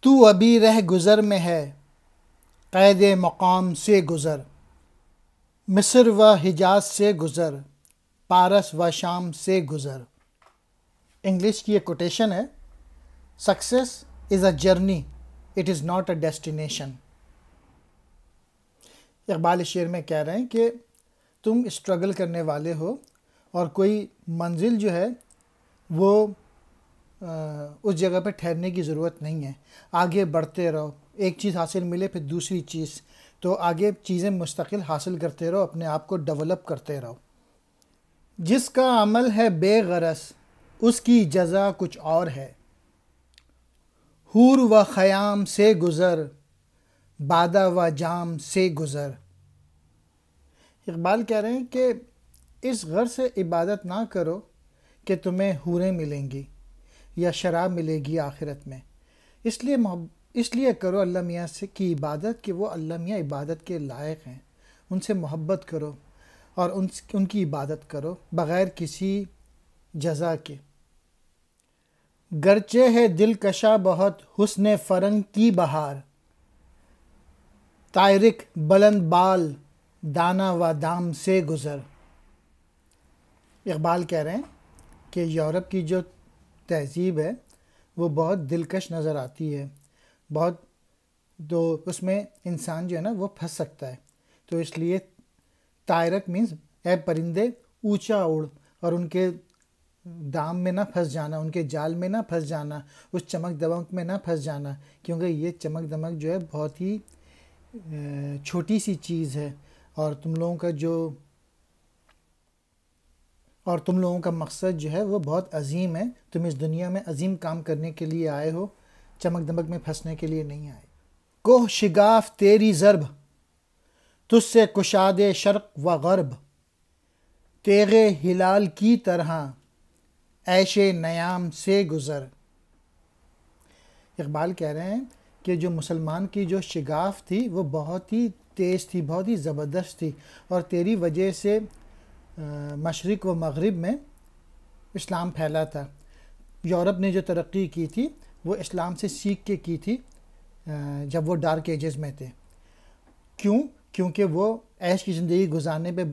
تو ابھی رہ گزر میں ہے، قید مقام سے گزر، مصر و حجاز سے گزر، پارس و شام سے گزر۔ انگلش کی ایک کوٹیشن ہے، success is a journey it is not a destination. Iqbal اس شعر میں کہہ رہے ہیں کہ تم اسٹرگل کرنے والے ہو اور کوئی منزل جو ہے وہ اس جگہ پہ ٹھہرنے کی ضرورت نہیں ہے، آگے بڑھتے رہو، ایک چیز حاصل ملے پھر دوسری چیز، تو آگے چیزیں مستقل حاصل کرتے رہو، اپنے آپ کو ڈیولپ کرتے رہو۔ جس کا عمل ہے بے غرض اس کی جزا کچھ اور ہے، حور و خیام سے گزر، بادہ و جام سے گزر۔ اقبال کہہ رہے ہیں کہ اس غرض سے عبادت نہ کرو کہ تمہیں حوریں ملیں گی یا شراب ملے گی آخرت میں، اس لیے کرو اللہ میاں سے کی عبادت کہ وہ اللہ میاں عبادت کے لائق ہیں، ان سے محبت کرو اور ان کی عبادت کرو بغیر کسی جزا کے۔ گرچہ ہے دلکشا بہت حسن فرنگ کی بہار، طائرک بلند بال دانا و دام سے گزر۔ اقبال کہہ رہے ہیں کہ یورپ کی جو تہذیب ہے وہ بہت دلکش نظر آتی ہے، بہت تو اس میں انسان جو ہے نا وہ پھنس سکتا ہے، تو اس لیے طائرک مینز اے پرندے اونچا اڑ اور ان کے دام میں نہ پھنس جانا، ان کے جال میں نہ پھنس جانا، اس چمک دمک میں نہ پھنس جانا، کیونکہ یہ چمک دمک جو ہے بہت ہی چھوٹی سی چیز ہے اور تم لوگوں کا مقصد جو ہے وہ بہت عظیم ہے، تم اس دنیا میں عظیم کام کرنے کے لیے آئے ہو، چمک دمک میں پھنسنے کے لیے نہیں آئے۔ کوہ شگاف تیری ضرب تجھ سے کشاد شرق و غرب، تیغ ہلال کی طرح عیش نیام سے گزر۔ اقبال کہہ رہے ہیں کہ جو مسلمان کی جو شگاف تھی وہ بہت ہی تیز تھی، بہت ہی زبردست تھی، اور تیری وجہ سے مشرق و مغرب میں اسلام پھیلا تھا۔ یورپ نے جو ترقی کی تھی وہ اسلام سے سیکھ کے کی تھی جب وہ ڈارک ایجز میں تھے۔ کیونکہ وہ عیش کی زندگی گزارنے پہ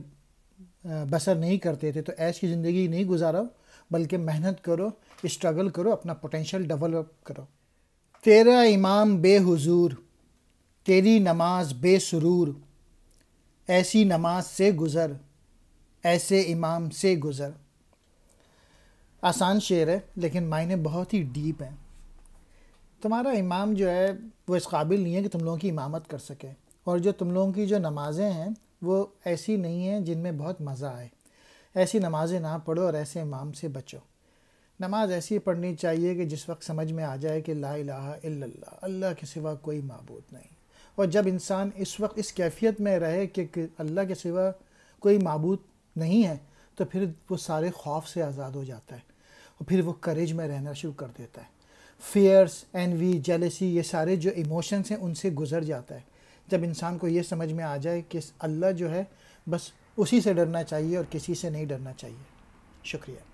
بسر نہیں کرتے تھے، تو عیش کی زندگی نہیں گزارو بلکہ محنت کرو، اسٹرگل کرو، اپنا پوٹینشیل ڈیولپ کرو۔ تیرا امام بے حضور تیری نماز بے سرور، ایسی نماز سے گزر ایسے امام سے گزر۔ آسان شعر ہے لیکن معنی بہت ہی ڈیپ ہیں۔ تمہارا امام جو ہے وہ اس قابل نہیں ہے کہ تم لوگوں کی امامت کر سکے، اور جو تم لوگوں کی جو نمازیں ہیں وہ ایسی نہیں ہیں جن میں بہت مزہ آئے، ایسی نمازیں نہ پڑھو اور ایسے امام سے بچو۔ نماز ایسی پڑھنی چاہیے کہ جس وقت سمجھ میں آ جائے کہ لا الہ الا اللہ، اللہ کے سوا کوئی معبود نہیں، اور جب انسان اس وقت اس کیفیت میں رہے کہ اللہ کے سوا کوئی معبود نہیں ہے تو پھر وہ سارے خوف سے آزاد ہو جاتا ہے، اور پھر وہ کریج میں رہنا شروع کر دیتا ہے۔ فیئرس، انوی، جیلسی، یہ سارے جو ایموشنس ہیں ان سے گزر جاتا ہے جب انسان کو یہ سمجھ میں آ جائے کہ اللہ جو ہے بس اسی سے ڈرنا چاہیے اور کسی سے نہیں ڈرنا چاہیے۔ شکریہ۔